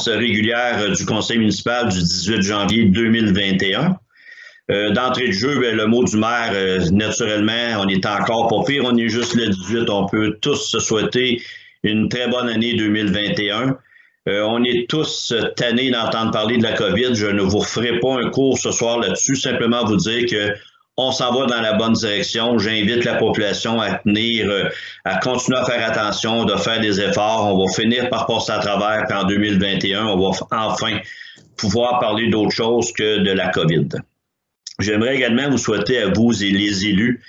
régulière du conseil municipal du 18 janvier 2021. D'entrée de jeu, le mot du maire, naturellement, on est encore pas pire, on est juste le 18. On peut tous se souhaiter une très bonne année 2021. On est tous tannés d'entendre parler de la COVID. Je ne vous ferai pas un cours ce soir là-dessus, simplement vous dire que on s'en va dans la bonne direction. J'invite la population à à continuer à faire attention, de faire des efforts. On va finir par passer à travers, puis en 2021, on va enfin pouvoir parler d'autre chose que de la COVID. J'aimerais également vous souhaiter à vous et les élus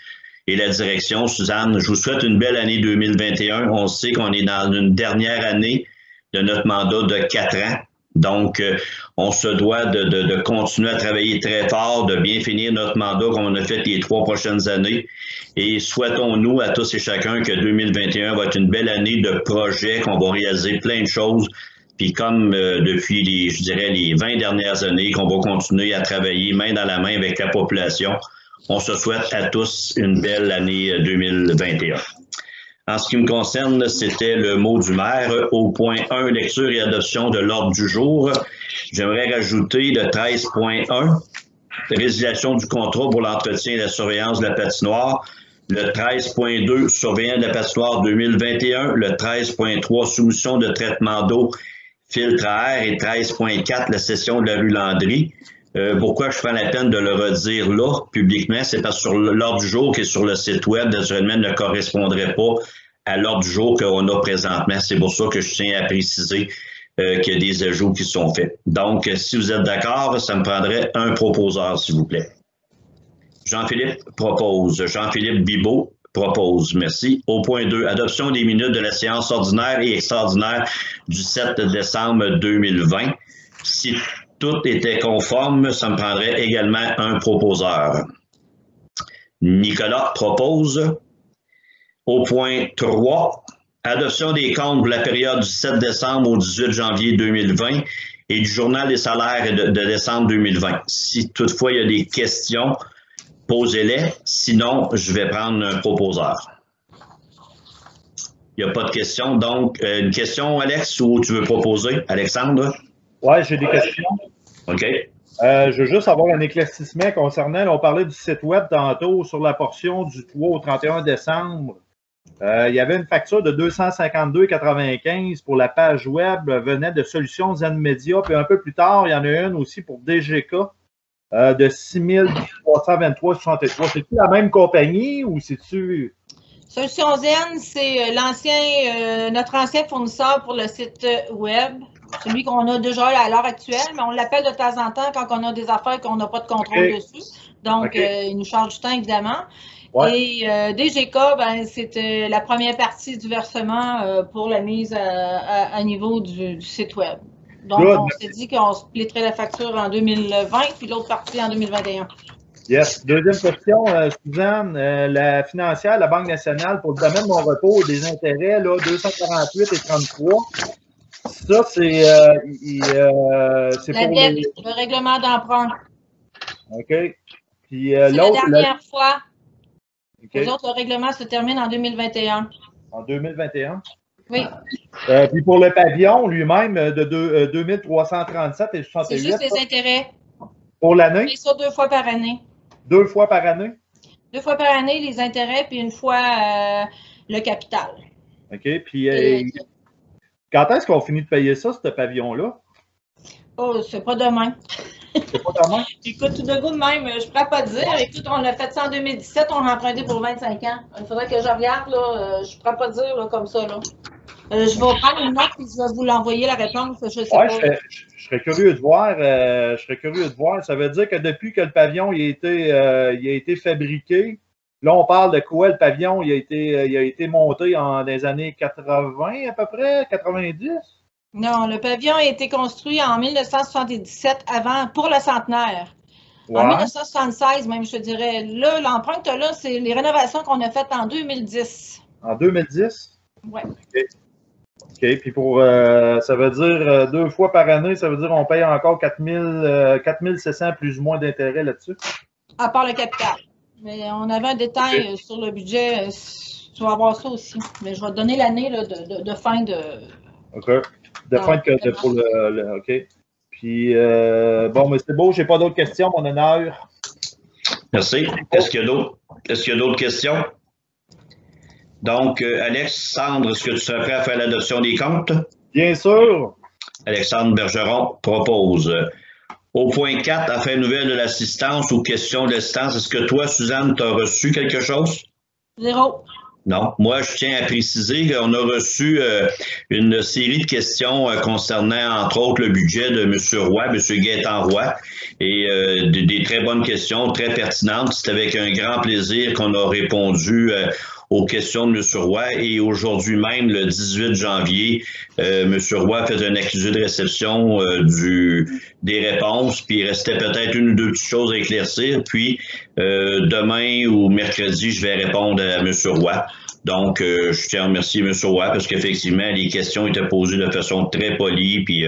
et la direction, Suzanne, je vous souhaite une belle année 2021. On sait qu'on est dans une dernière année de notre mandat de 4 ans. Donc, on se doit de continuer à travailler très fort, de bien finir notre mandat qu'on a fait les 3 prochaines années. Et souhaitons-nous à tous et chacun que 2021 va être une belle année de projets, qu'on va réaliser plein de choses. Puis comme depuis les 20 dernières années, qu'on va continuer à travailler main dans la main avec la population. On se souhaite à tous une belle année 2021. En ce qui me concerne, c'était le mot du maire. Au point 1, lecture et adoption de l'ordre du jour. J'aimerais rajouter le 13.1, résiliation du contrat pour l'entretien et la surveillance de la patinoire. Le 13.2, surveillant de la patinoire 2021. Le 13.3, soumission de traitement d'eau, filtre à air. Et 13.4, la session de la rue Landry. Pourquoi je prends la peine de le redire là, publiquement, c'est parce que sur l'ordre du jour qui est sur le site web, naturellement, ne correspondrait pas à l'ordre du jour qu'on a présentement. C'est pour ça que je tiens à préciser qu'il y a des ajouts qui sont faits. Donc, si vous êtes d'accord, ça me prendrait un proposeur, s'il vous plaît. Jean-Philippe propose. Jean-Philippe Bibeau propose. Merci. Au point 2, adoption des minutes de la séance ordinaire et extraordinaire du 7 décembre 2020. Si tout était conforme, ça me prendrait également un proposeur. Nicolas propose. Au point 3, adoption des comptes pour la période du 7 décembre au 18 janvier 2020 et du journal des salaires de décembre 2020. Si toutefois il y a des questions, posez-les. Sinon, je vais prendre un proposeur. Il n'y a pas de questions. Donc, une question, Alex, ou tu veux proposer? Alexandre? Oui, j'ai des questions. OK. Je veux juste avoir un éclaircissement concernant, là, on parlait du site web tantôt, sur la portion du 3 au 31 décembre. Il y avait une facture de 252,95 pour la page web, venait de Solutions Zen Media, puis un peu plus tard, il y en a une aussi pour DGK de 6 323,63. C'est-tu la même compagnie ou c'est-tu... Solutions Zen, c'est notre ancien fournisseur pour le site web. Celui qu'on a déjà à l'heure actuelle, mais on l'appelle de temps en temps quand on a des affaires qu'on n'a pas de contrôle dessus. Donc, il nous charge du temps, évidemment. Ouais. Et DGK, ben, c'était la première partie du versement pour la mise à niveau du site web. Donc, on s'est dit qu'on splitterait la facture en 2020, puis l'autre partie en 2021. Yes. Deuxième question, Suzanne, la financière, la Banque nationale, pour le domaine de mon repos, des intérêts, là, 248,33. Ça, c'est pour le règlement d'emprunt. OK. Puis c'est la dernière fois. Okay. Les autres, le règlement se termine en 2021. En 2021? Oui. Puis pour le pavillon lui-même, de 2337,68. C'est juste les intérêts. Pour l'année? C'est ça 2 fois par année. 2 fois par année? 2 fois par année, les intérêts, puis 1 fois le capital. OK. Puis quand est-ce qu'on finit de payer ça, ce pavillon-là? Oh, c'est pas demain. C'est pas demain? Écoute, tout de goût de même, je ne pourrais pas dire. Écoute, on a fait ça en 2017, on l'a emprunté pour 25 ans. Il faudrait que je regarde, là. Je ne pourrais pas dire là, comme ça, là. Je vais prendre une note et je vais vous l'envoyer, la réponse. Je sais pas. Je serais curieux de voir. Ça veut dire que depuis que le pavillon il a été fabriqué, là, on parle de quoi? Le pavillon il a été monté dans les années 80 à peu près, 90? Non, le pavillon a été construit en 1977 pour le centenaire. Ouais. En 1976, même, je te dirais. Là, l'empreinte, là, c'est les rénovations qu'on a faites en 2010. En 2010? Oui. OK. Puis ça veut dire 2 fois par année, ça veut dire qu'on paye encore 4700 plus ou moins d'intérêt là-dessus? À part le capital. Mais on avait un détail sur le budget. Tu vas avoir ça aussi. Mais je vais te donner l'année de fin de... OK. De fin pour le OK. Puis, bon, mais c'est beau, j'ai pas d'autres questions, mon honneur. Merci. Est-ce qu'il y a d'autres questions? Donc, Alexandre, est-ce que tu serais prêt à faire l'adoption des comptes? Bien sûr. Alexandre Bergeron propose. Au point 4, affaires nouvelles de l'assistance ou questions d'assistance, est-ce que toi, Suzanne, tu as reçu quelque chose? 0. Non. Moi, je tiens à préciser qu'on a reçu une série de questions concernant, entre autres, le budget de M. Roy, M. Gaétan Roy, et des très bonnes questions, très pertinentes. C'est avec un grand plaisir qu'on a répondu aux questions de M. Roy. Et aujourd'hui même, le 18 janvier, M. Roy fait un accusé de réception des réponses, puis il restait peut-être une ou deux petites choses à éclaircir. Puis, demain ou mercredi, je vais répondre à M. Roy. Donc, je tiens à remercier M. Roy parce qu'effectivement, les questions étaient posées de façon très polie. Puis,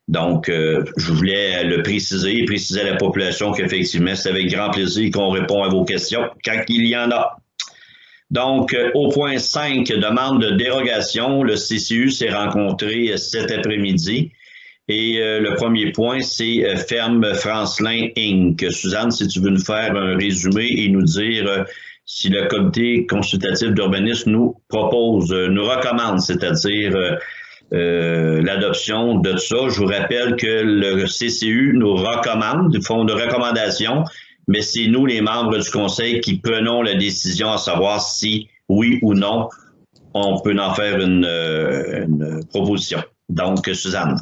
donc, je voulais le préciser et préciser à la population qu'effectivement, c'est avec grand plaisir qu'on répond à vos questions quand il y en a. Donc, au point 5, demande de dérogation, le CCU s'est rencontré cet après-midi. Et le premier point, c'est Ferme Francelin Inc. Suzanne, si tu veux nous faire un résumé et nous dire si le comité consultatif d'urbanisme nous propose, nous recommande, c'est-à-dire l'adoption de ça. Je vous rappelle que le CCU nous recommande, ils font de recommandations, mais c'est nous, les membres du conseil, qui prenons la décision à savoir si, oui ou non, on peut en faire une proposition. Donc, Suzanne.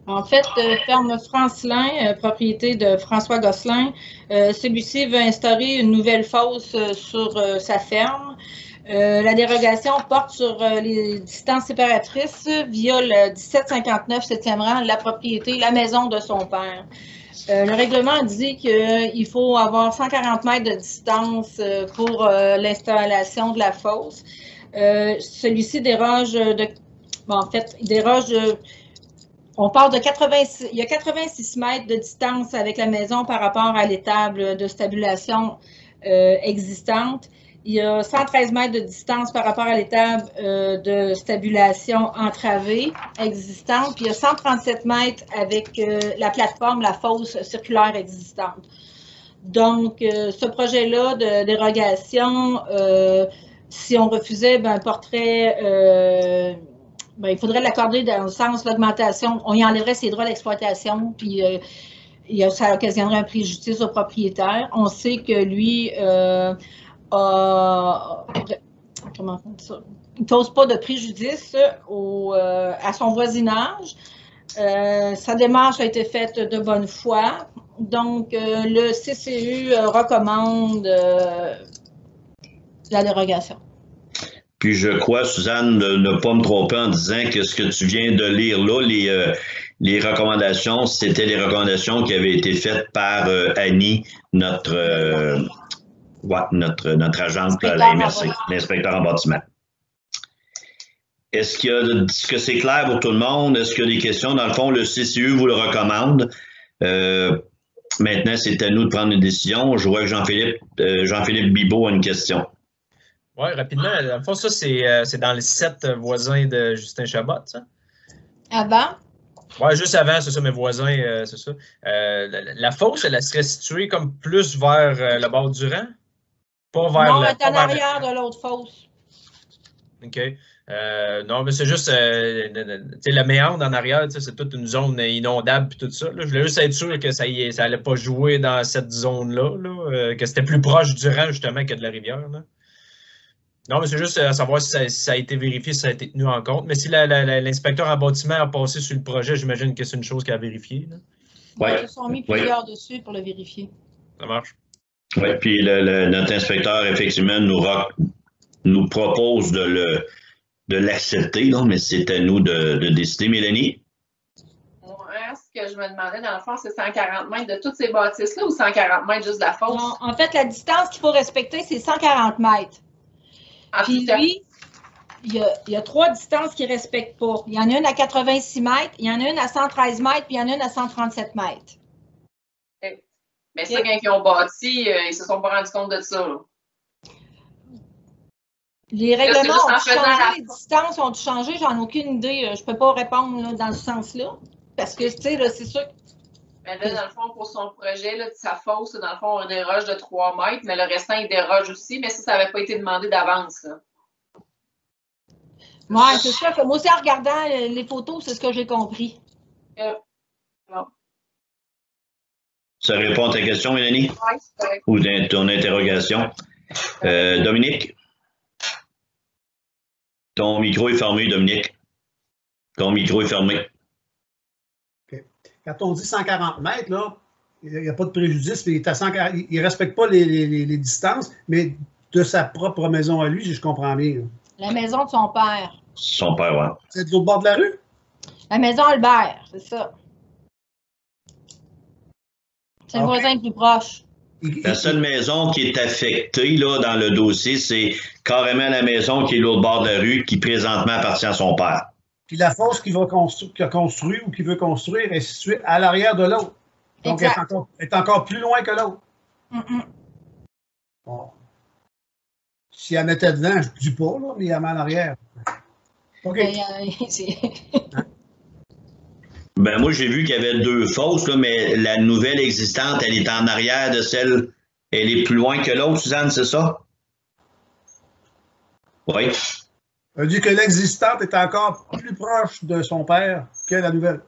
En fait, Ferme Francelin, propriété de François Gosselin, celui-ci veut instaurer une nouvelle fosse sur sa ferme. La dérogation porte sur les distances séparatrices via le 1759 7e rang, la propriété, la maison de son père. Le règlement dit qu'il faut avoir 140 mètres de distance pour l'installation de la fosse. Celui-ci déroge de... Bon, en fait, il déroge... On parle de 86, il y a 86 mètres de distance avec la maison par rapport à l'étable de stabulation existante. Il y a 113 mètres de distance par rapport à l'étable de stabulation entravée existante. Puis il y a 137 mètres avec la plateforme, la fosse circulaire existante. Donc, ce projet-là de dérogation, si on refusait, porterait... il faudrait l'accorder dans le sens de l'augmentation. On y enlèverait ses droits d'exploitation, puis ça occasionnerait un préjudice au propriétaire. On sait que lui comment on dit ça? Il ne cause pas de préjudice à son voisinage. Sa démarche a été faite de bonne foi. Donc, le CCU recommande la dérogation. Puis je crois, Suzanne, de ne pas me tromper en disant que ce que tu viens de lire là, les recommandations, c'était les recommandations qui avaient été faites par Annie, notre agente à la MRC, l'inspecteur en bâtiment. Est-ce que c'est clair pour tout le monde? Est-ce qu'il y a des questions? Dans le fond, le CCU vous le recommande. Maintenant, c'est à nous de prendre une décision. Je vois que Jean-Philippe Bibeau a une question. Oui, rapidement. Dans le fond, ça, c'est dans les 7 voisins de Justin Chabot, ça? Avant? Oui, juste avant, c'est ça, mes voisins, c'est ça. La fosse, elle serait située comme plus vers le bord du rang? Pas vers non, elle est en arrière de l'autre fosse. OK. Non, mais c'est juste, le méandre en arrière, c'est toute une zone inondable et tout ça. Là. Je voulais juste être sûr que ça n'allait pas jouer dans cette zone-là, que c'était plus proche du rang, justement, que de la rivière. Là. Non, mais c'est juste à savoir si ça a été vérifié, si ça a été tenu en compte. Mais si l'inspecteur en bâtiment a passé sur le projet, j'imagine que c'est une chose qu'il a vérifiée. Oui, ils se sont mis plusieurs dessus pour le vérifier. Ça marche. Oui, puis notre inspecteur, effectivement, nous propose de l'accepter, mais c'est à nous de décider. Mélanie? Ce que je me demandais, dans le fond, c'est 140 mètres de toutes ces bâtisses-là ou 140 mètres juste de la fosse? Non, en fait, la distance qu'il faut respecter, c'est 140 mètres. Puis lui, il y a 3 distances qu'il ne respecte pas. Il y en a une à 86 mètres, il y en a une à 113 mètres, puis il y en a une à 137 mètres. Okay. Mais ça, quand ils ont bâti, ils ne se sont pas rendus compte de ça. Là. Les Là, c'est règlements juste en ont faisant changé, la- les distances ont changé, j'en ai aucune idée. Je ne peux pas répondre là, dans ce sens-là. Parce que, tu sais, là, c'est sûr. Mais là, dans le fond, pour son projet, là, de sa fosse, dans le fond, on déroge de 3 mètres, mais le restant, il déroge aussi. Mais ça n'avait pas été demandé d'avance. Oui, c'est ça. Moi aussi, en regardant les photos, c'est ce que j'ai compris. Ça répond à ta question, Mélanie? Oui, c'est correct. Ou ton interrogation? Dominique? Ton micro est fermé, Dominique. Ton micro est fermé. Okay. Quand on dit 140 mètres, là, il n'y a pas de préjudice, mais il ne respecte pas les distances, mais de sa propre maison à lui, si je comprends bien. La maison de son père. Son père, ouais. C'est de l'autre bord de la rue? La maison Albert, c'est ça. C'est le voisin le plus proche. La seule maison qui est affectée là, dans le dossier, c'est carrément la maison qui est l'autre bord de la rue, qui présentement appartient à son père. Puis la fosse qu'il a construit ou qu'il veut construire est située à l'arrière de l'autre. Donc, elle est encore plus loin que l'autre. Bon. Si elle mettait dedans, je ne dis pas, là, mais elle met en arrière. OK. Ben moi, j'ai vu qu'il y avait 2 fosses, là, mais la nouvelle existante, elle est en arrière de celle, elle est plus loin que l'autre, Suzanne, c'est ça? Oui. Elle dit que l'existante est encore plus proche de son père que la nouvelle.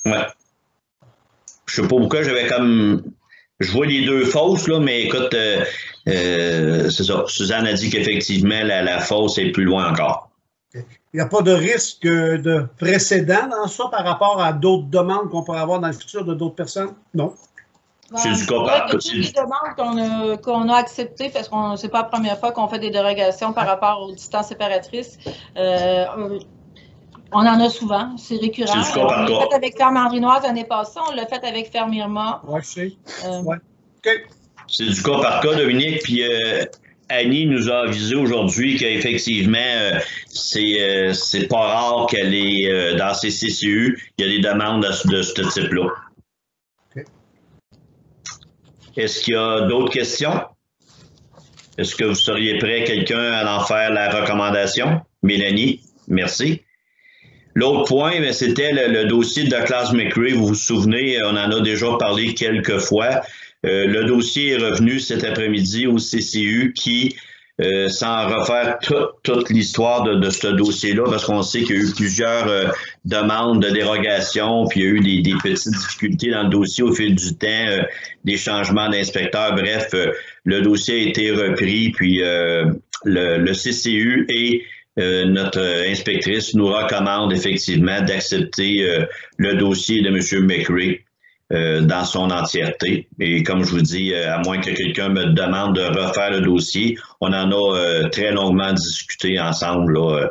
Ouais. Je sais pas pourquoi j'avais comme... Je vois les 2 fosses, là, mais écoute, c'est ça. Suzanne a dit qu'effectivement, la fosse est plus loin encore. Il n'y a pas de risque de précédent dans ça par rapport à d'autres demandes qu'on pourrait avoir dans le futur de d'autres personnes? Non. C'est du cas par cas. Toutes les demandes qu'on a acceptées, parce que ce n'est pas la première fois qu'on fait des dérogations par rapport aux distances séparatrices. On en a souvent, c'est récurrent. C'est du cas par on cas. l'a fait avec Ferme Andrinoise l'année passée, on l'a fait avec Ferme Irma. Oui, je sais. Ouais. OK. C'est du cas par cas, Dominique. Puis Annie nous a avisé aujourd'hui qu'effectivement, c'est pas rare qu'elle est dans ces CCU, il y a des demandes de ce type-là. OK. Est-ce qu'il y a d'autres questions? Est-ce que vous seriez prêt, quelqu'un, à en faire la recommandation? Mélanie, merci. L'autre point, c'était le dossier de Douglas McRae. Vous vous souvenez, on en a déjà parlé quelques fois. Le dossier est revenu cet après-midi au CCU qui, sans refaire toute l'histoire de ce dossier-là, parce qu'on sait qu'il y a eu plusieurs demandes de dérogation, puis il y a eu des petites difficultés dans le dossier au fil du temps, des changements d'inspecteurs. Bref, le dossier a été repris, puis le CCU et notre inspectrice nous recommande effectivement d'accepter le dossier de M. McRae dans son entièreté. Et comme je vous dis, à moins que quelqu'un me demande de refaire le dossier, on en a très longuement discuté ensemble, là,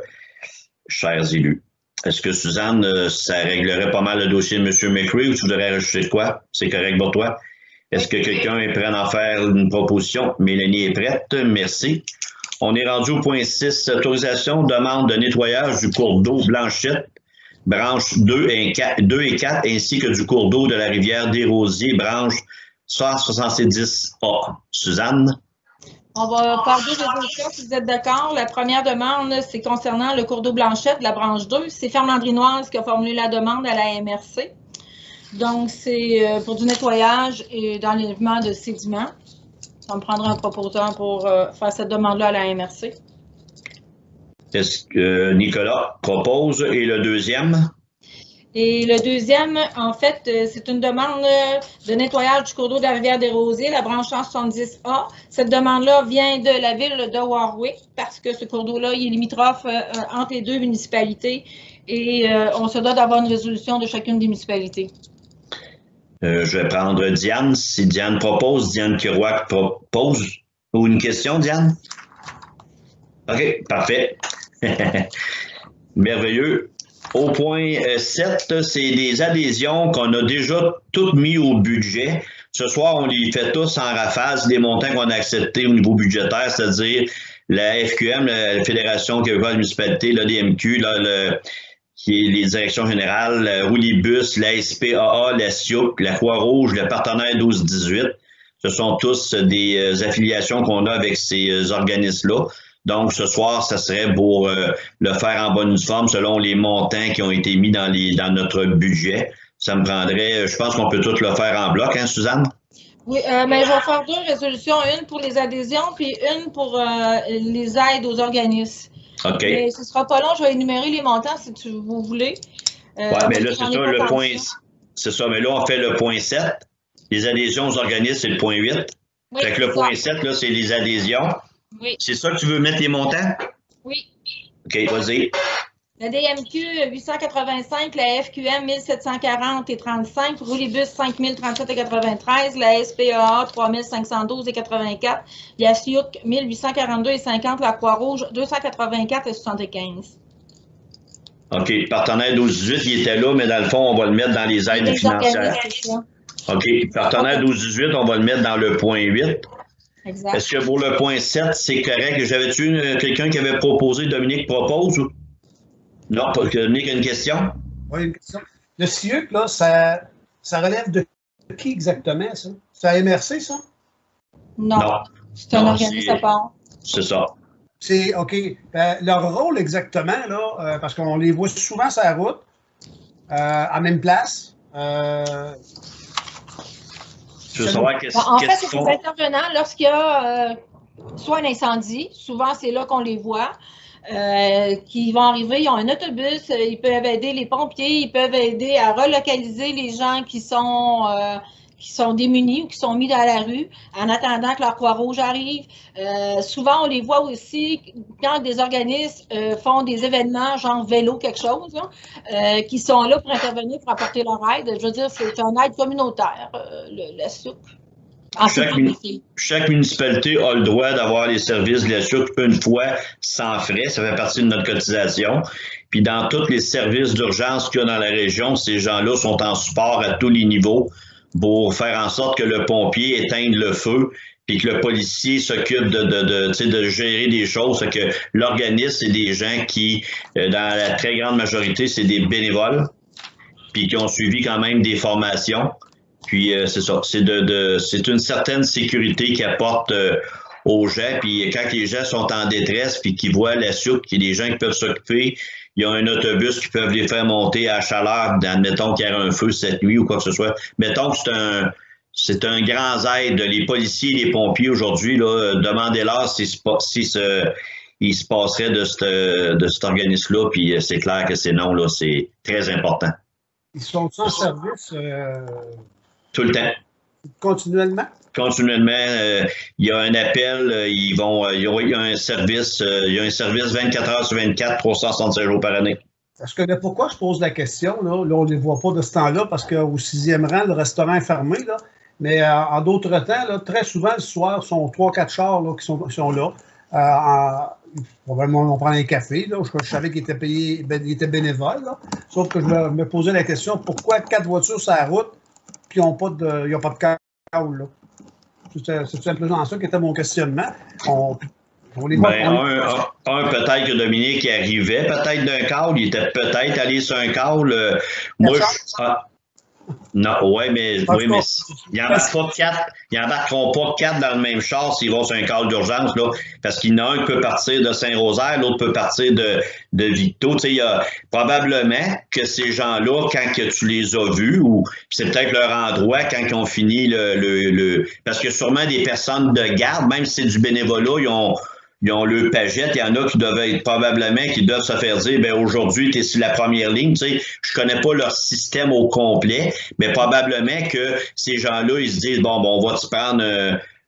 chers élus. Est-ce que, Suzanne, ça réglerait pas mal le dossier de M. McRae ou tu voudrais rajouter quoi? C'est correct pour toi? Est-ce que quelqu'un est prêt à en faire une proposition? Mélanie est prête. Merci. On est rendu au point 6, autorisation, demande de nettoyage du cours d'eau Blanchette, branches 2 et 4, ainsi que du cours d'eau de la rivière des Rosiers, branche 170A. Suzanne? On va parler des deux cas, si vous êtes d'accord. La première demande, c'est concernant le cours d'eau Blanchette, la branche 2. C'est Ferme Landrinoise qui a formulé la demande à la MRC. Donc, c'est pour du nettoyage et d'enlèvement de sédiments. Ça me prendra un proposant pour faire cette demande-là à la MRC. Est-ce que Nicolas propose? Et le deuxième? Et le deuxième, en fait, c'est une demande de nettoyage du cours d'eau de la rivière des Rosiers, la branche 170A. Cette demande-là vient de la ville de Warwick parce que ce cours d'eau-là, il est limitrophe entre les 2 municipalités et on se doit d'avoir une résolution de chacune des municipalités. Je vais prendre Diane. Si Diane propose, Diane Kerouac propose. Ou une question, Diane? OK, parfait. Merveilleux. Au point 7, c'est des adhésions qu'on a déjà toutes mis au budget. Ce soir, on les fait tous en rafale, des montants qu'on a acceptés au niveau budgétaire, c'est-à-dire la FQM, la Fédération québécoise de municipalité, l'ADMQ, qui est les directions générales, Roulibus, la SPAA, la SIUC, la Croix-Rouge, le partenaire 12-18. Ce sont tous des affiliations qu'on a avec ces organismes-là. Donc, ce soir, ça serait pour le faire en bonne forme selon les montants qui ont été mis dans notre budget. Ça me prendrait, je pense qu'on peut tout le faire en bloc, hein, Suzanne? Oui, mais je vais faire 2 résolutions, une pour les adhésions puis une pour les aides aux organismes. OK. Mais ce ne sera pas long, je vais énumérer les montants si vous voulez. Oui, mais là, c'est ça, le point. C'est ça, mais là, on fait le point 7. Les adhésions aux organismes, c'est le point 8. Oui, fait que le point 7, là, c'est les adhésions. Oui. C'est ça que tu veux mettre les montants? Oui. OK, vas-y. La DMQ, 885, la FQM, 1740,35, Roulibus, 5037,93, la SPAA, 3512,84, la SIUC, 1842,50, la Croix-Rouge, 284,75. OK. Partenaire 12-18, il était là, mais dans le fond, on va le mettre dans les aides financières. OK. Partenaire 12-18, on va le mettre dans le point 8. Exact. Est-ce que pour le point 7, c'est correct? J'avais-tu quelqu'un qui avait proposé, Dominique propose? Ou? Non, pas Dominique a une question? Oui, une question. Le CIUC, là, ça relève de qui exactement, ça? C'est à MRC, ça? Non. C'est un organisme à part. C'est ça. C'est OK. Leur rôle exactement, là, parce qu'on les voit souvent sur la route, à même place. Je veux savoir qu'est-ce En fait, c'est qu'ils des intervenants lorsqu'il y a soit un incendie, souvent c'est là qu'on les voit, qui vont arriver, ils ont un autobus, ils peuvent aider les pompiers, ils peuvent aider à relocaliser les gens qui sont démunis ou qui sont mis dans la rue en attendant que leur Croix-Rouge arrive. Souvent, on les voit aussi quand des organismes font des événements, genre vélo, quelque chose, là, qui sont là pour intervenir, pour apporter leur aide. Je veux dire, c'est une aide communautaire, la SUC. Chaque municipalité a le droit d'avoir les services de la SUC une fois sans frais. Ça fait partie de notre cotisation. Puis dans tous les services d'urgence qu'il y a dans la région, ces gens-là sont en support à tous les niveaux pour faire en sorte que le pompier éteigne le feu, puis que le policier s'occupe de gérer des choses. Fait que l'organisme, c'est des gens qui, dans la très grande majorité, c'est des bénévoles, puis qui ont suivi quand même des formations. Puis c'est ça, c'est une certaine sécurité qu'ils apportent aux gens. Puis quand les gens sont en détresse, puis qu'ils voient la SUC, qu'il y a des gens qui peuvent s'occuper, il y a un autobus qui peuvent les faire monter à chaleur, admettons qu'il y a un feu cette nuit ou quoi que ce soit. Mettons que c'est un grand aide. Les policiers et les pompiers aujourd'hui, demandez-leur s'il se passerait de cet organisme-là, puis c'est clair que c'est non, là, c'est très important. Ils sont en service tout le temps. Continuellement? Continuellement, il y a un appel, il y a un service 24 heures sur 24, 365 jours par année. Parce que pourquoi je pose la question, là on ne les voit pas de ce temps-là, parce qu'au 6e rang, le restaurant est fermé, là. Mais en d'autres temps, là, très souvent, le soir, sont 3-4 chars là, qui sont là. Probablement, on prend un café. Là. Je savais qu'il était payé, il était bénévole. Là. Sauf que je me posais la question, pourquoi 4 voitures sur la route, puis ils n'ont pas de câble, là? C'est simplement ça qui était mon questionnement. On les voit peut-être que Dominique arrivait peut-être d'un câble, il était peut-être allé sur un câble. Moi, non, oui, mais il n'y embarqueront pas 4 dans le même char s'ils vont sur un câble d'urgence, là, parce qu'il y en a un qui peut partir de Saint-Rosaire, l'autre peut partir de Victo. Tu sais, il y a probablement que ces gens-là, quand que tu les as vus, ou c'est peut-être leur endroit quand ils ont fini parce qu'il y a sûrement des personnes de garde, même si c'est du bénévolat, ils ont le pagette. Il y en a qui doivent se faire dire, ben aujourd'hui, tu es sur la première ligne. Tu sais, je connais pas leur système au complet, mais probablement que ces gens-là, ils se disent, bon, on va te prendre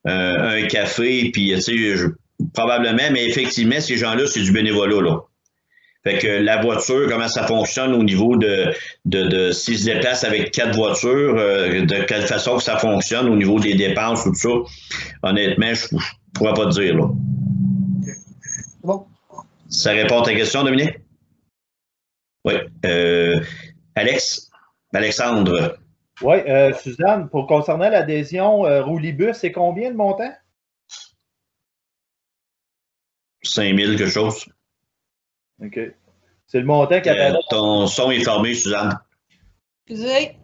un café, puis tu sais, probablement, mais effectivement, ces gens-là, c'est du bénévolat, là. Fait que la voiture, comment ça fonctionne au niveau de s'ils se déplacent avec 4 voitures, de quelle façon que ça fonctionne au niveau des dépenses, tout ça, honnêtement, je pourrais pas te dire, là. Bon. Ça répond à ta question, Dominique? Oui. Alexandre. Oui, Suzanne, pour concernant l'adhésion Roulibus, c'est combien le montant? 5 000 quelque chose. OK. C'est le montant qui apparaît. Ton son est fermé, Suzanne. Excusez.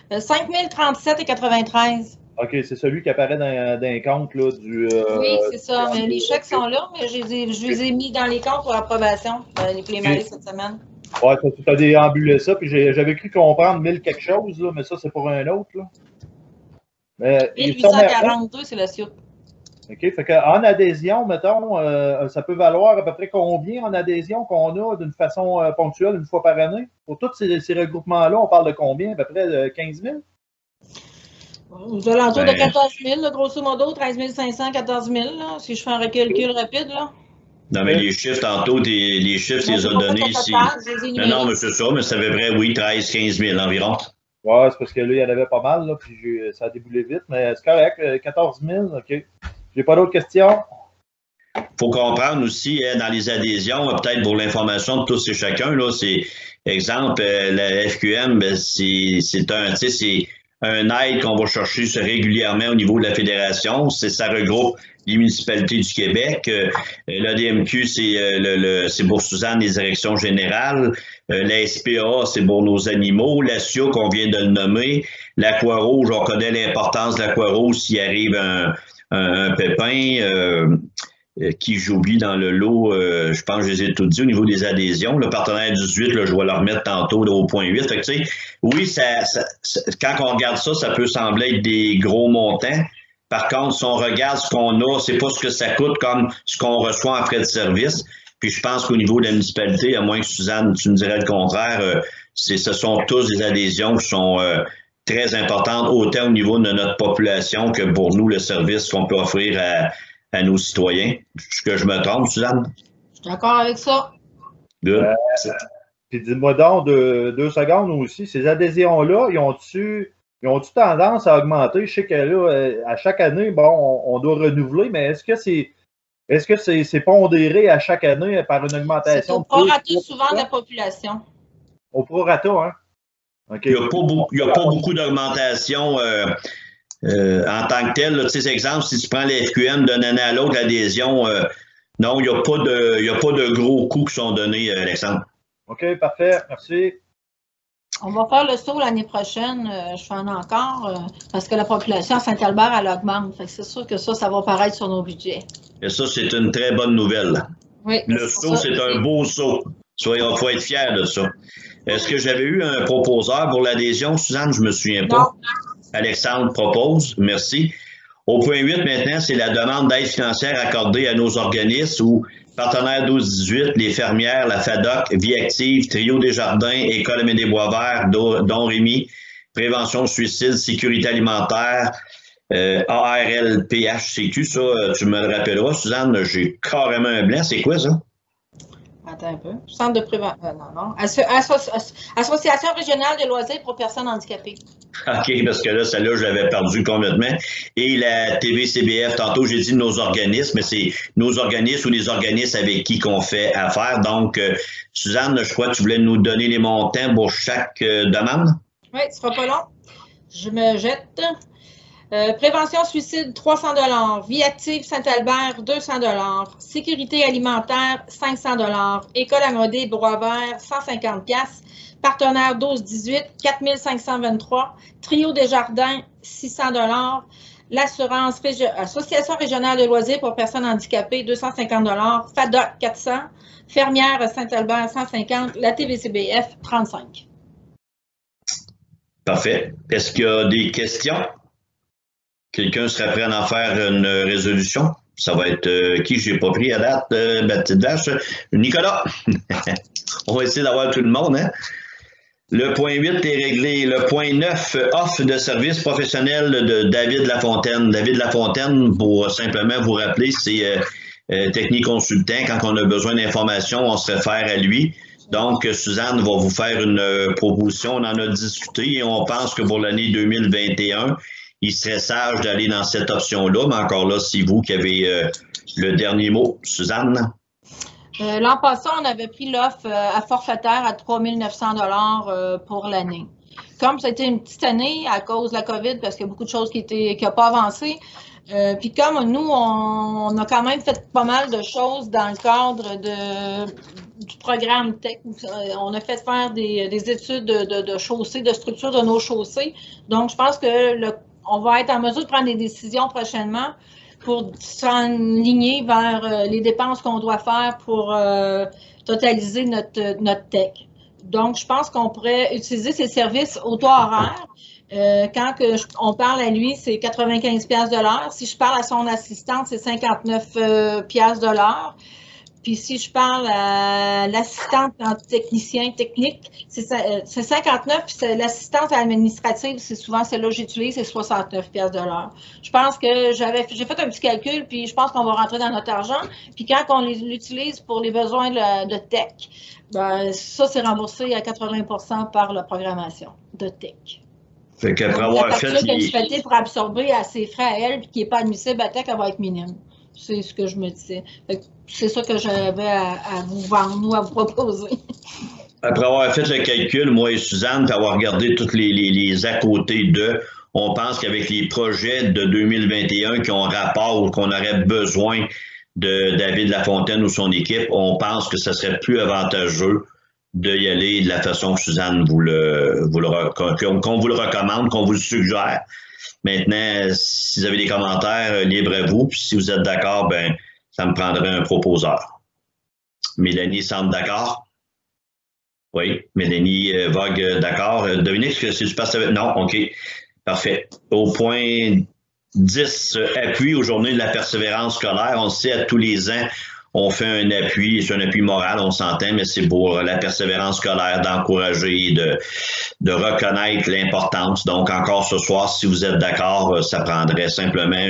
5 037,93. OK, c'est celui qui apparaît dans un compte là, du. Oui, c'est ça. Mais les chèques sont là, mais je les ai mis dans les comptes pour approbation, les mails cette semaine. Ouais, tu as déambulé ça, puis j'avais cru comprendre 1000 quelque chose, là, mais ça, c'est pour un autre. Là. Mais, 1842, c'est la suite. OK, fait qu'en adhésion, mettons, ça peut valoir à peu près combien en adhésion qu'on a d'une façon ponctuelle une fois par année? Pour tous ces regroupements-là, on parle de combien? À peu près de 15 000? Aux alentours de 14 000, là, grosso modo, 13 500, 14 000, là, si je fais un recul rapide. Là. Non, mais les chiffres, tantôt, les chiffres, tu les as donnés ici. Non, mais c'est ça, mais ça fait vrai, oui, 13 15 000 environ. Oui, c'est parce que là, il y en avait pas mal, là, puis ça a déboulé vite, mais c'est correct, 14 000, OK. J'ai pas d'autres questions? Il faut comprendre aussi, dans les adhésions, peut-être pour l'information de tous et chacun, là, c'est, exemple, la FQM, ben, c'est un aide qu'on va chercher régulièrement au niveau de la fédération. Ça regroupe les municipalités du Québec. L'ADMQ, c'est pour Suzanne, les directions générales. La SPA, c'est pour nos animaux. La SIA, qu'on vient de le nommer. L'Aqua-Rouge, on connaît l'importance de l'Aqua-Rouge s'il arrive un pépin. Qui j'oublie dans le lot, je pense que je les ai tout dit au niveau des adhésions. Le partenaire 18, là, je vais le remettre tantôt là, au point 8. Fait que, tu sais, oui, quand on regarde ça, ça peut sembler être des gros montants. Par contre, si on regarde ce qu'on a, c'est pas ce que ça coûte comme ce qu'on reçoit en frais de service. Puis je pense qu'au niveau de la municipalité, à moins que Suzanne, tu me dirais le contraire, ce sont tous des adhésions qui sont très importantes, autant au niveau de notre population que pour nous, le service qu'on peut offrir à nos citoyens. Est-ce que je me trompe, Suzanne? Je suis d'accord avec ça. Good. Puis dis-moi donc, deux secondes aussi, ces adhésions-là, ils ont-tu tendance à augmenter? Je sais que là, à chaque année, bon, on doit renouveler, mais est-ce que c'est pondéré à chaque année par une augmentation? C'est au prorata souvent de la population. Au prorata, hein? Okay. Il n'y a pas beaucoup d'augmentation en tant que tel. Tu sais, exemple, si tu prends la FQM d'une année à l'autre, l'adhésion, non, il n'y a pas de gros coûts qui sont donnés, Alexandre. OK, parfait. Merci. On va faire le saut l'année prochaine, je fais encore, parce que la population à Saint-Albert, elle augmente. C'est sûr que ça va apparaître sur nos budgets. Et ça, c'est une très bonne nouvelle. Oui, le saut, c'est un beau saut. Il faut être fier de ça. Est-ce que j'avais eu un proposeur pour l'adhésion, Suzanne? Je ne me souviens pas. Non. Alexandre propose. Merci. Au point 8, maintenant, c'est la demande d'aide financière accordée à nos organismes ou partenaires 12-18, les fermières, la FADOC, Vie Active, Trio Desjardins, École Amédée-Boisvert, Don Rémy, Prévention suicide, Sécurité alimentaire, ARLPHCQ. Ça, tu me le rappelleras, Suzanne, j'ai carrément un blanc. C'est quoi ça? Attends un peu. Centre de prévention. Non. Association régionale de loisirs pour personnes handicapées. OK, parce que là, celle-là, je l'avais perdu complètement. Et la TVCBF, tantôt, j'ai dit nos organismes, mais c'est nos organismes ou les organismes avec qui qu'on fait affaire. Donc, Suzanne, je crois que tu voulais nous donner les montants pour chaque demande? Oui, ce sera pas long. Je me jette. Prévention suicide, 300 $. Vie active Saint-Albert, 200 $. Sécurité alimentaire, 500 $. École Amédée-Boisvert, 150 $. Partenaire 12-18, 4 523. Trio Desjardins, 600 $. L'assurance Association régionale de loisirs pour personnes handicapées, 250 $. FADOC, 400. Fermière Saint-Albert, 150. La TVCBF, 35. Parfait. Est-ce qu'il y a des questions? Quelqu'un serait prêt à en faire une résolution? Ça va être qui j'ai pas pris à date, petite vache? Nicolas! On va essayer d'avoir tout le monde, hein? Le point 8 est réglé. Le point 9, offre de services professionnels de David Lafontaine. David Lafontaine, pour simplement vous rappeler, c'est technique consultant. Quand on a besoin d'informations, on se réfère à lui. Donc, Suzanne va vous faire une proposition. On en a discuté et on pense que pour l'année 2021, il serait sage d'aller dans cette option-là. Mais encore là, c'est vous qui avez le dernier mot. Suzanne? L'an passé, on avait pris l'offre à forfaitaire à 3 900 $ pour l'année. Comme ça a été une petite année à cause de la COVID, parce qu'il y a beaucoup de choses qui n'ont pas avancé, puis comme nous, on a quand même fait pas mal de choses dans le cadre du programme TEC. On a fait faire des études de chaussées, de structure de nos chaussées. Donc, je pense que on va être en mesure de prendre des décisions prochainement pour s'enligner vers les dépenses qu'on doit faire pour totaliser notre tech. Donc, je pense qu'on pourrait utiliser ces services au taux horaire. Quand on parle à lui, c'est 95$ de l'heure. Si je parle à son assistante, c'est 59$ de l'heure. Puis si je parle à l'assistante en technicien technique, c'est 59$, puis l'assistante administrative, c'est souvent celle-là que j'utilise, c'est 69$ de l'heure. Je pense que j'ai fait un petit calcul, puis je pense qu'on va rentrer dans notre argent. Puis quand on l'utilise pour les besoins de tech, ben, ça, c'est remboursé à 80% par la programmation de tech. Fait qu'après avoir fait... La municipalité pour absorber à ses frais à elle, puis qui n'est pas admissible à tech, elle va être minime. C'est ce que je me disais. C'est ça que j'avais à vous vendre ou à vous proposer. Après avoir fait le calcul, moi et Suzanne, puis avoir regardé tous les à côté d'eux, on pense qu'avec les projets de 2021 qui ont rapport ou qu'on aurait besoin de David Lafontaine ou son équipe, on pense que ce serait plus avantageux d'y aller de la façon que Suzanne qu'on vous le recommande, qu'on vous le suggère. Maintenant, si vous avez des commentaires, libre à vous. Puis si vous êtes d'accord, ben, ça me prendrait un proposeur. Mélanie semble d'accord? Oui. Mélanie Vogue, d'accord. Dominique, si tu passes avec... Non, OK. Parfait. Au point 10, appui aux journées de la persévérance scolaire. On sait à tous les ans, on fait un appui, c'est un appui moral, on s'entend, mais c'est pour la persévérance scolaire, d'encourager, de reconnaître l'importance. Donc, encore ce soir, si vous êtes d'accord, ça prendrait simplement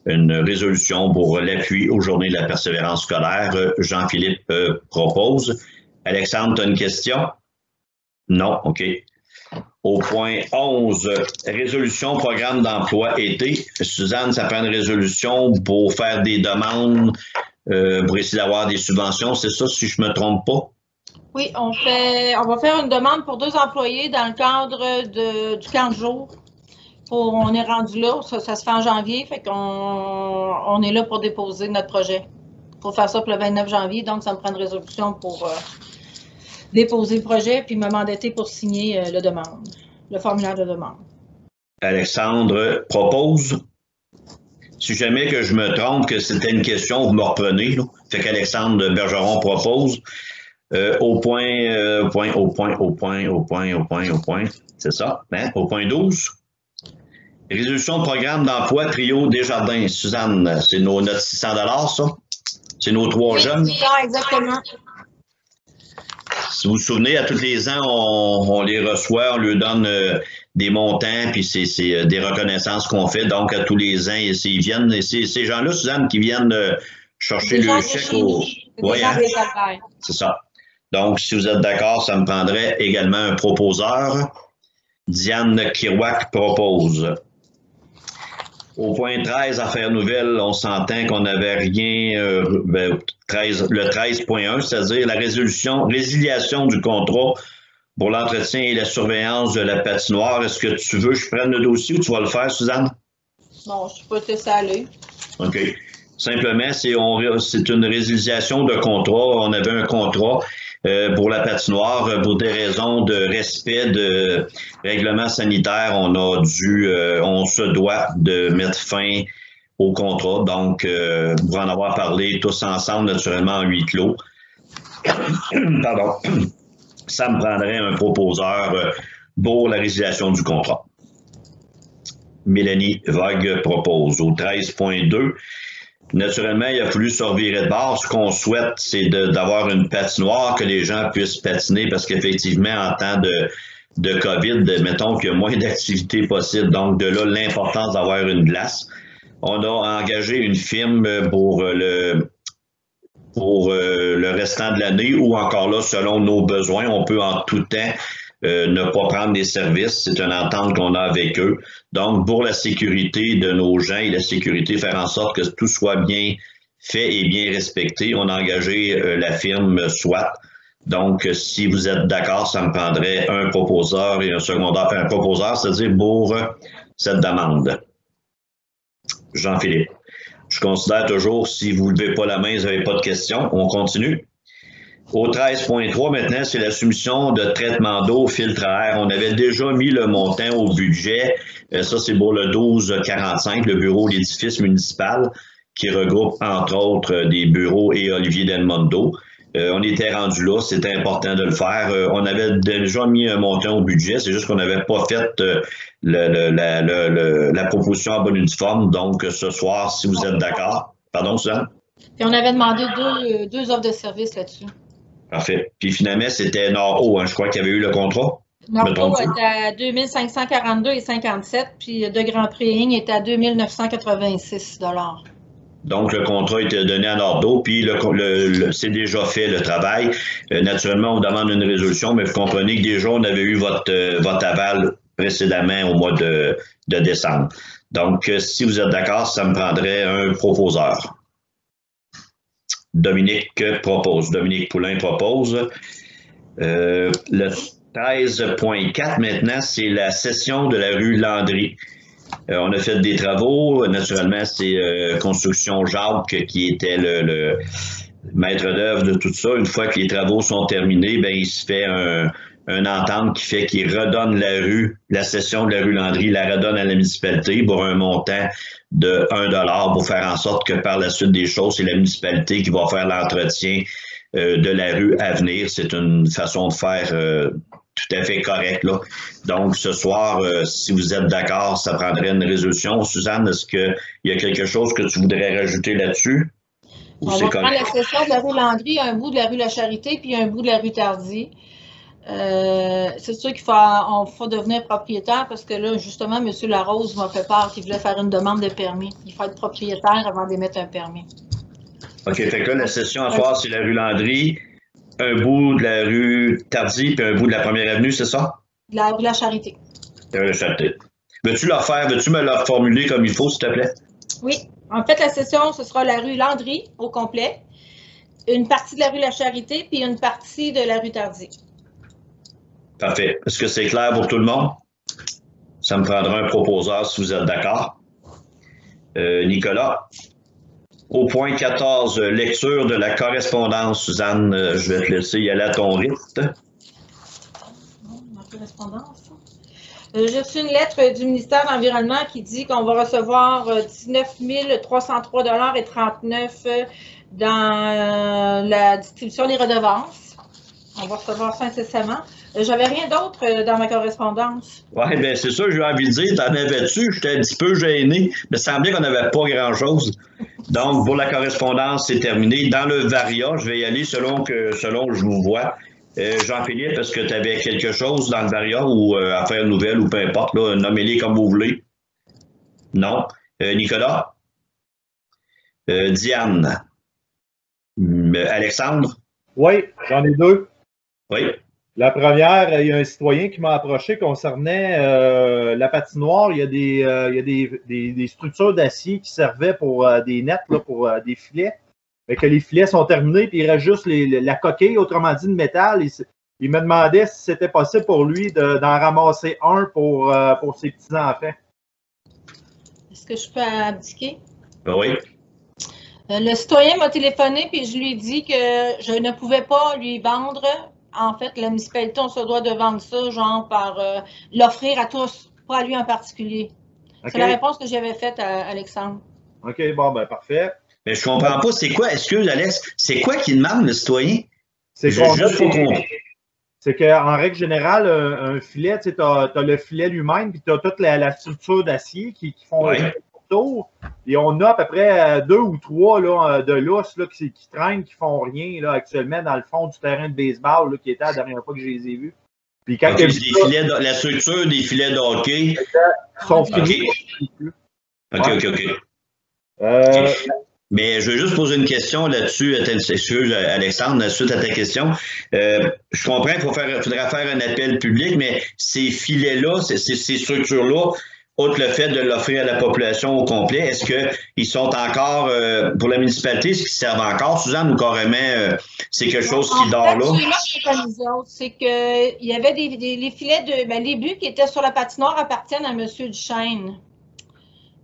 une résolution pour l'appui aux journées de la persévérance scolaire. Jean-Philippe propose. Alexandre, tu as une question? Non? OK. Au point 11, résolution programme d'emploi été. Suzanne, ça prend une résolution pour faire des demandes pour essayer d'avoir des subventions, c'est ça, si je ne me trompe pas? Oui, on va faire une demande pour 2 employés dans le cadre du 40 jours. On est rendu là, ça se fait en janvier, fait qu'on est là pour déposer notre projet. Il faut faire ça pour le 29 janvier, donc ça me prend une résolution pour déposer le projet puis me mandater pour signer le formulaire de demande. Alexandre propose. Si jamais que je me trompe, que c'était une question, vous me reprenez. Là. Fait qu'Alexandre Bergeron propose au point, c'est ça, hein? Au point 12. Résolution de programme d'emploi Trio Desjardins. Suzanne, c'est notre 600$, ça? C'est nos 3 jeunes? Oui, exactement. Si vous vous souvenez, à tous les ans, on les reçoit, on leur donne des montants, puis c'est des reconnaissances qu'on fait. Donc, à tous les ans, ils viennent. Et ces gens-là, Suzanne, qui viennent chercher le chèque au... Oui, hein? C'est ça. Donc, si vous êtes d'accord, ça me prendrait également un proposeur. Diane Kirouac propose. Au point 13, affaires nouvelles, on s'entend qu'on n'avait rien, le 13.1, c'est-à-dire la résiliation du contrat pour l'entretien et la surveillance de la patinoire. Est-ce que tu veux que je prenne le dossier ou tu vas le faire, Suzanne? Non, je ne suis pas laissé aller. OK. Simplement, c'est une résiliation de contrat. On avait un contrat pour la patinoire pour des raisons de respect de règlements sanitaires. On se doit de mettre fin au contrat. Donc, pour en avoir parlé tous ensemble, naturellement, en huis clos. Pardon. Ça me prendrait un proposeur pour la résiliation du contrat. Mélanie Vogue propose au 13.2. Naturellement, il a fallu se revirer de bord. Ce qu'on souhaite, c'est d'avoir une patinoire, que les gens puissent patiner, parce qu'effectivement, en temps de COVID, mettons qu'il y a moins d'activités possibles. Donc, de là, l'importance d'avoir une glace. On a engagé une firme pour le restant de l'année, ou encore là, selon nos besoins, on peut en tout temps ne pas prendre des services. C'est une entente qu'on a avec eux. Donc, pour la sécurité de nos gens et la sécurité, faire en sorte que tout soit bien fait et bien respecté, on a engagé la firme SWAT. Donc, si vous êtes d'accord, ça me prendrait un proposeur et un secondaire. Enfin, un proposeur, c'est-à-dire pour cette demande. Jean-Philippe. Je considère toujours, si vous ne levez pas la main, vous n'avez pas de questions. On continue. Au 13.3, maintenant, c'est la soumission de traitement d'eau, filtre à air. On avait déjà mis le montant au budget. Ça, c'est pour le 1245, le bureau de l'édifice municipal, qui regroupe, entre autres, des bureaux et Olivier Delmondo. On était rendu là, c'était important de le faire. On avait déjà mis un montant au budget, c'est juste qu'on n'avait pas fait la proposition à bonne et due forme. Donc, ce soir, si vous êtes d'accord. Pardon, Suzanne? Puis on avait demandé deux offres de service là-dessus. Parfait. Puis finalement, c'était Nord-Haut, hein, je crois qu'il y avait eu le contrat. Nord-Haut était à 2542,57, puis De Grand Prix était à 2986 $. Donc, le contrat était donné à Nord-Haut, puis c'est déjà fait le travail. Naturellement, on demande une résolution, mais vous comprenez que déjà, on avait eu votre aval précédemment au mois de décembre. Donc, si vous êtes d'accord, ça me prendrait un proposeur. Dominique Poulain propose. Le 13.4 maintenant, c'est la cession de la rue Landry. On a fait des travaux. Naturellement, c'est Construction Jacques qui était le maître d'œuvre de tout ça. Une fois que les travaux sont terminés, ben il se fait une entente qui fait qu'il redonne la cession de la rue Landry, la redonne à la municipalité pour un montant de 1 $ pour faire en sorte que par la suite des choses, c'est la municipalité qui va faire l'entretien de la rue à venir. C'est une façon de faire tout à fait correcte, là. Donc, ce soir, si vous êtes d'accord, ça prendrait une résolution. Suzanne, est-ce qu'il y a quelque chose que tu voudrais rajouter là-dessus? On va prendre la cession de la rue Landry, un bout de la rue La Charité, puis un bout de la rue Tardy. C'est sûr qu'il faut devenir propriétaire parce que là, justement, M. Larose m'a fait part qu'il voulait faire une demande de permis. Il faut être propriétaire avant d'émettre un permis. OK, fait que là, la cession à soir, c'est la rue Landry, un bout de la rue Tardy, puis un bout de la Première Avenue, c'est ça? La rue La Charité. La rue La Charité. Veux-tu me la reformuler comme il faut, s'il te plaît? Oui. En fait, la cession, ce sera la rue Landry au complet, une partie de la rue La Charité, puis une partie de la rue Tardy. Parfait. Est-ce que c'est clair pour tout le monde? Ça me prendra un proposeur si vous êtes d'accord. Nicolas? Au point 14, lecture de la correspondance. Suzanne, je vais te laisser y aller à ton rythme. Ma correspondance? J'ai reçu une lettre du ministère de l'Environnement qui dit qu'on va recevoir 19 303,39 $ dans la distribution des redevances. On va recevoir ça incessamment. J'avais rien d'autre dans ma correspondance. Oui, bien c'est ça, j'ai envie de dire, t'en avais-tu? J'étais un petit peu gêné. Il me semblait qu'on n'avait pas grand-chose. Donc, pour la correspondance, c'est terminé. Dans le Varia, je vais y aller selon je vous vois. Jean-Philippe, est-ce que tu avais quelque chose dans le Varia ou affaires nouvelles ou peu importe, là, nommez-les comme vous voulez? Non. Nicolas? Diane? Alexandre? Oui, j'en ai deux. Oui. La première, il y a un citoyen qui m'a approché concernant la patinoire. Il y a des structures d'acier qui servaient pour des nets, là, pour des filets. Fait que les filets sont terminés, puis il reste juste la coquille, autrement dit de métal. Il me demandait si c'était possible pour lui d'en ramasser un pour ses petits-enfants. Est-ce que je peux abdiquer? Oui. Le citoyen m'a téléphoné, puis je lui ai dit que je ne pouvais pas lui vendre. En fait, la municipalité, on se doit de vendre ça, genre par l'offrir à tous, pas à lui en particulier. Okay. C'est la réponse que j'avais faite à Alexandre. OK, bon, ben parfait. Mais je comprends pas, c'est quoi, excuse Alex, c'est quoi qu'il demande le citoyen? C'est qu'en règle générale, un filet, tu sais, as le filet lui-même, puis tu as toute la structure d'acier qui font le tour. Et on a à peu près 2 ou 3 là, de l'os qui traînent, qui font rien là, actuellement dans le fond du terrain de baseball là, qui était la dernière fois que je les ai vus. Puis quand la structure des filets de hockey sont finis. OK. Mais je veux juste poser une question là-dessus, excuse Alexandre, suite à ta question. Je comprends qu'il faudrait faire un appel public, mais ces filets-là, ces structures-là, outre le fait de l'offrir à la population au complet, est-ce qu'ils sont encore, pour la municipalité, est-ce qu'ils servent encore, Suzanne, ou carrément c'est quelque chose qui dort là? C'est qu'il y avait les filets les buts qui étaient sur la patinoire appartiennent à M. Duchesne.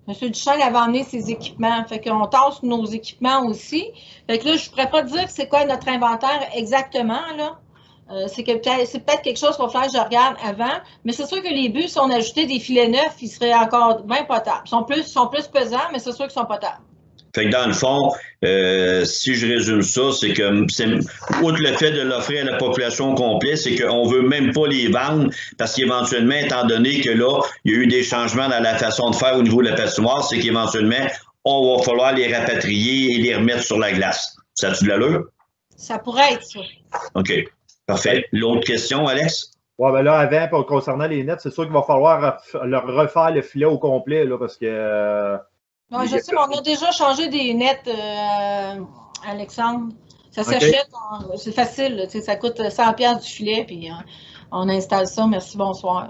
M. Duchamp avait emmené ses équipements. Fait qu'on tasse nos équipements aussi. Fait que là, je ne pourrais pas dire c'est quoi notre inventaire exactement, là. C'est peut-être quelque chose qu'il va falloir que je regarde avant. Mais c'est sûr que les bus, si on ajoutait des filets neufs, ils seraient encore bien potables. Ils sont plus pesants, mais c'est sûr qu'ils sont potables. Fait que dans le fond, si je résume ça, c'est que outre le fait de l'offrir à la population complète, c'est qu'on ne veut même pas les vendre parce qu'éventuellement, étant donné que là, il y a eu des changements dans la façon de faire au niveau de la patinoire, c'est qu'éventuellement, on va falloir les rapatrier et les remettre sur la glace. Ça a-tu de l'allure? Ça pourrait être ça. OK. Parfait. L'autre question, Alex? Ouais, ben là, avant, concernant les nets, c'est sûr qu'il va falloir leur refaire le filet au complet, là, parce que. Non, je sais, mais on a déjà changé des nets, Alexandre. Ça s'achète, c'est facile, là, ça coûte 100$ du filet, puis on installe ça. Merci, bonsoir.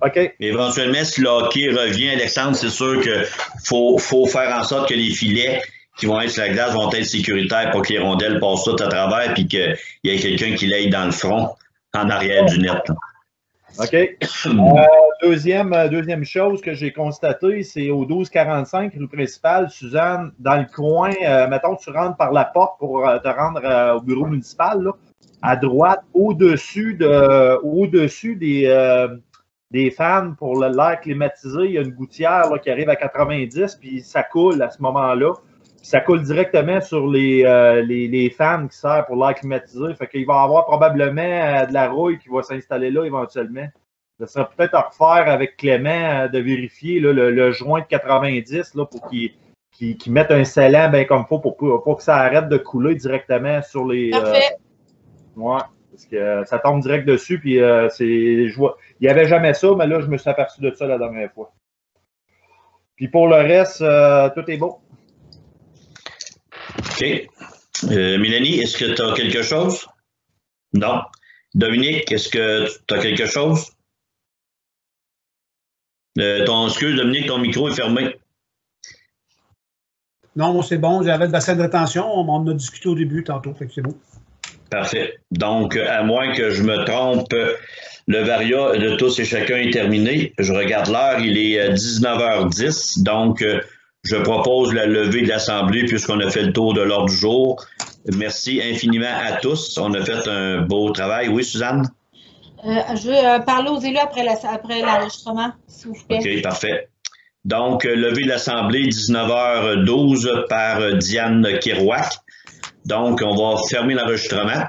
OK. Éventuellement, si le hockey revient, Alexandre, c'est sûr qu'il faut faire en sorte que les filets qui vont être sur la glace vont être sécuritaires pour que les rondelles passent tout à travers puis qu'il y ait quelqu'un qui l'aille dans le front, en arrière du net. OK. Deuxième chose que j'ai constatée, c'est au 1245, rue principale, Suzanne, dans le coin, mettons que tu rentres par la porte pour te rendre au bureau municipal, là, à droite, au-dessus des fans pour l'air climatisé, il y a une gouttière là, qui arrive à 90, puis ça coule à ce moment-là. Ça coule directement sur les fans qui servent pour l'air climatisé. Fait qu'il va y avoir probablement de la rouille qui va s'installer là éventuellement. Ça serait peut-être à refaire avec Clément de vérifier là, le joint de 90 là, pour qu'il mette un scellant bien comme il faut pour que ça arrête de couler directement sur les. Parfait. Ouais, parce que ça tombe direct dessus. Puis il n'y avait jamais ça, mais là, je me suis aperçu de ça la dernière fois. Puis pour le reste, tout est beau. OK. Mélanie, est-ce que tu as quelque chose? Non. Dominique, est-ce que tu as quelque chose? Excuse, Dominique, ton micro est fermé. Non, c'est bon. J'avais le bassin de rétention. On en a discuté au début tantôt, fait que c'est bon. Parfait. Donc, à moins que je me trompe, le varia de tous et chacun est terminé. Je regarde l'heure, il est 19h10. Donc, je propose la levée de l'Assemblée puisqu'on a fait le tour de l'ordre du jour. Merci infiniment à tous. On a fait un beau travail. Oui, Suzanne? Je veux parler aux élus après l'enregistrement, s'il vous plaît. OK, parfait. Donc, levée de l'Assemblée, 19h12 par Diane Kerouac. Donc, on va fermer l'enregistrement.